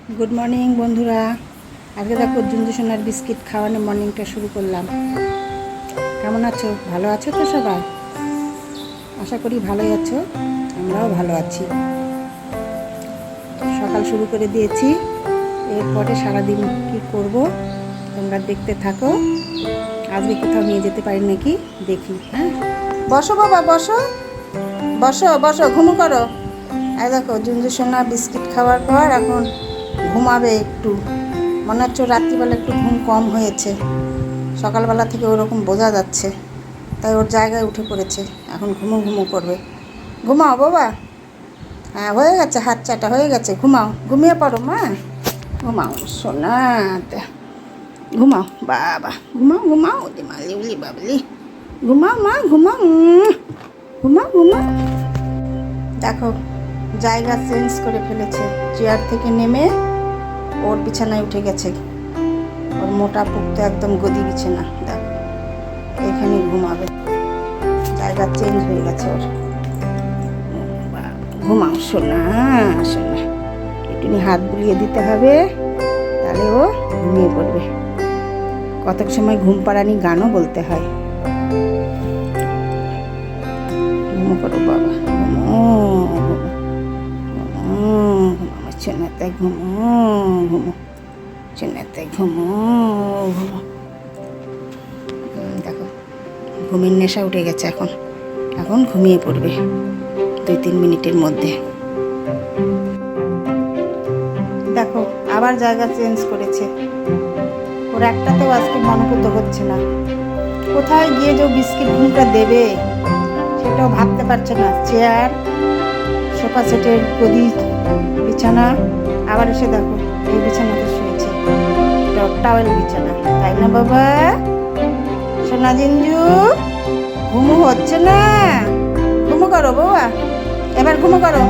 Good morning বন্ধুরা। আজকে দেখো জুঞ্জু সোনার বিস্কিট খাওয়ানো মর্নিংটা শুরু করলাম। কেমন আছো? ভালো আছো তো সবাই? আশা করি ভালোই আছো, আমরাও ভালো আছি। সকাল শুরু করে দিয়েছি, এরপরে সারাদিন কি করব তোমরা দেখতে থাকো। আজকে কোথাও নিয়ে যেতে পারি নাকি দেখি। হ্যাঁ, বসো বাবা, বসো বসো বসো, ঘুমো করো। এই দেখো জুঞ্জু সোনা বিস্কিট খাওয়ার পর এখন ঘুমাবে একটু। মনে হচ্ছে রাত্রিবেলা একটু ঘুম কম হয়েছে, সকালবেলা থেকে ওরকম বোঝা যাচ্ছে, তাই ওর জায়গায় উঠে পড়েছে। এখন ঘুমো ঘুমো করবে। ঘুমাও বাবা। হ্যাঁ, হয়ে গেছে, হাত চাটা হয়ে গেছে, ঘুমাও, ঘুমিয়ে পড়ো মা। ঘুমাও সোনা, ঘুমাও বাবা, ঘুমাও ঘুমাও, দিমালি উলি বাবলি, ঘুমাও মা, ঘুমাও, ঘুমাও ঘুমাও। দেখো জায়গা চেঞ্জ করে ফেলেছে, চেয়ার থেকে নেমে ওর বিছানায় উঠে গেছে। ওর মোটা পুক্ত একদম গদি বিছানা, দেখ এখানে ঘুমাবে, জায়গা চেঞ্জ হয়ে গেছে ওর। ঘুমাও সোনা সোনা, একটু হাত বুলিয়ে দিতে হবে, তাহলে ও ঘুমিয়ে পড়বে। কতক সময় ঘুম পাড়ানি গানও বলতে হয়। ঘুমো করো বাবা, ঘুমো ঘুমো সোনাতে, ঘুমো ঘুমো সোনাতে, ঘুমো ঘুমো। দেখো ঘুমের নেশা উঠে গেছে, এখন এখন ঘুমিয়ে পড়বে 2-3 মিনিটের মধ্যে। দেখো আবার জায়গা চেঞ্জ করেছে, ওর একটাতেও আজকে মনোভূত হচ্ছে না। কোথায় গিয়ে যে বিস্কিট ঘুমটা দেবে সেটাও ভাবতে পারছে না। চেয়ার, সোফা সেটের গদি বিছানা, আবার এসে দেখো এই বিছানাতে শুয়েছে, টাওয়েল বিছানা, তাই না বাবা? সোনা জিঞ্জু, ঘুমো হচ্ছে না? ঘুমো করো বাবা, এবার ঘুমো করো,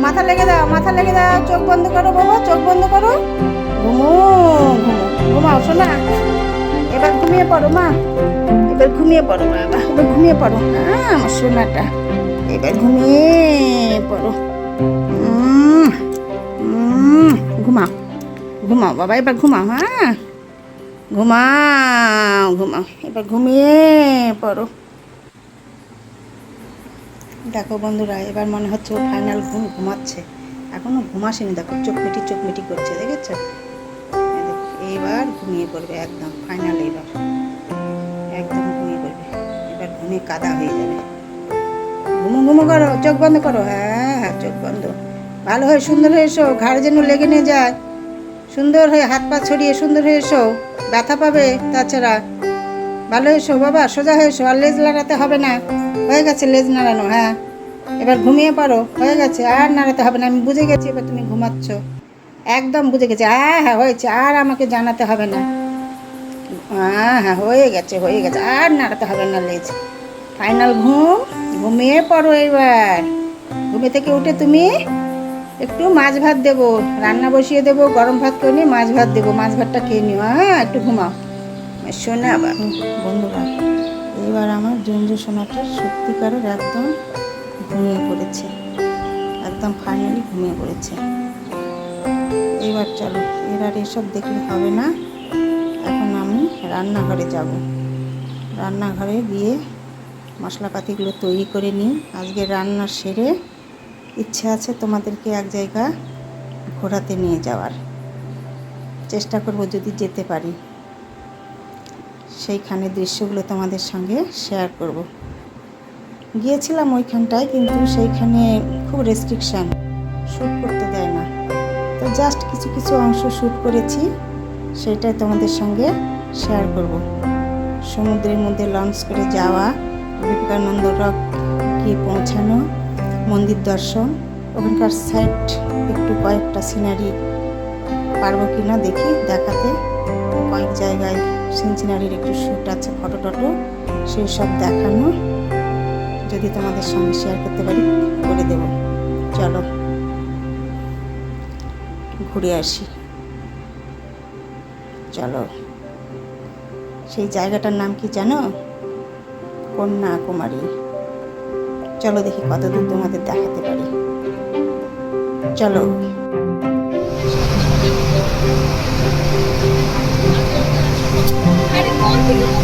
মাথা লেগে দাও, মাথা লেগে দাও, চোখ বন্ধ করো বাবা, চোখ বন্ধ করো, ঘুমো ঘুমো, ঘুমাও সোনা, এবার ঘুমিয়ে পড়ো মা, এবার ঘুমিয়ে পড়ো বাবা, এবার ঘুমিয়ে পড়ো। হ্যাঁ আমার সোনাটা, এবার ঘুমিয়ে পড়ো। ঘুমাও ঘুমাও বাবা, এবার ঘুমাও। হ্যাঁ ঘুমাও ঘুমাও, এবার ঘুমিয়ে পড়ো। দেখো বন্ধুরা, এবার মনে হচ্ছে ও ফাইনাল ঘুমাচ্ছে। এখনো ঘুমাসেনি, দেখো চোখ মিটি করছে, দেখেছো? এবার ঘুমিয়ে পড়বে একদম ফাইনাল, এবার একদম ঘুমিয়ে পড়বে। এবার ঘুমে কাদা হয়ে যাবে। ঘুমো ঘুমো করো, চোখ বন্ধ করো। হ্যাঁ হ্যাঁ, চোখ বন্ধ। ভালো হয়ে সুন্দর হয়ে এসো, ঘাড় যেন লেগে নিয়ে যায়। সুন্দর হয়ে হাত পা ছড়িয়ে সুন্দর হয়ে এসো, ব্যথা পাবে তাছাড়া। ভালো এসো বাবা, সোজা হয়ে এসো, আর লেজ নাড়াতে হবে না, হয়ে গেছে লেজ নাড়ানো। হ্যাঁ এবার ঘুমিয়ে পড়ো, হয়ে গেছে, আর নাড়াতে হবে না, আমি বুঝে গেছি এবার তুমি ঘুমাচ্ছ, একদম বুঝে গেছি। হ্যাঁ হ্যাঁ হয়েছে, আর আমাকে জানাতে হবে না। হ্যাঁ হ্যাঁ হয়ে গেছে হয়ে গেছে, আর নাড়াতে হবে না লেজ। ফাইনাল ঘুম, ঘুমিয়ে পড়ো এবার। ঘুমে থেকে উঠে তুমি একটু মাছ ভাত দেবো, রান্না বসিয়ে দেবো, গরম ভাত করে নিয়ে মাছ ভাত দেবো, মাছ ভাতটা খেয়ে নিও। হ্যাঁ একটু ঘুমাও সোনা আবার। বন্ধুরা, এবার আমার জঞ্জু সোনাটা সত্যিকারের একদম ঘুমিয়ে পড়েছে, একদম ফাইনালি ঘুমিয়ে পড়েছে। এবার চলো, এর আর এসব দেখলে হবে না, এখন আমি রান্নাঘরে যাব। রান্নাঘরে গিয়ে মশলাপাতিগুলো তৈরি করে নিই। আজকে রান্না সেরে ইচ্ছে আছে তোমাদেরকে এক জায়গা ঘোরাতে নিয়ে যাওয়ার, চেষ্টা করব যদি যেতে পারি, সেইখানে দৃশ্যগুলো তোমাদের সঙ্গে শেয়ার করব। গিয়েছিলাম ওইখানটায়, কিন্তু সেইখানে খুব রেস্ট্রিকশান, শ্যুট করতে দেয় না, তো জাস্ট কিছু কিছু অংশ শ্যুট করেছি, সেটাই তোমাদের সঙ্গে শেয়ার করব। সমুদ্রের মধ্যে লঞ্চ করে যাওয়া, বিবেকানন্দ রক গিয়ে পৌঁছানো, মন্দির দর্শন, ওখানকার সাইড একটু কয়েকটা সিনারি পারবো কি না দেখি দেখাতে। কয়েক জায়গায় সিনারির একটু শ্যুট আছে, ফটো টটো, সেই সব দেখানো, যদি তোমাদের সঙ্গে শেয়ার করতে পারি করে দেব। চলো ঘুরে আসি, চলো। সেই জায়গাটার নাম কি জানো? কন্যাকুমারী। চলো দেখি কতদূর তোমাদের দেখাতে পারি, চলো। আরে কোন থেকে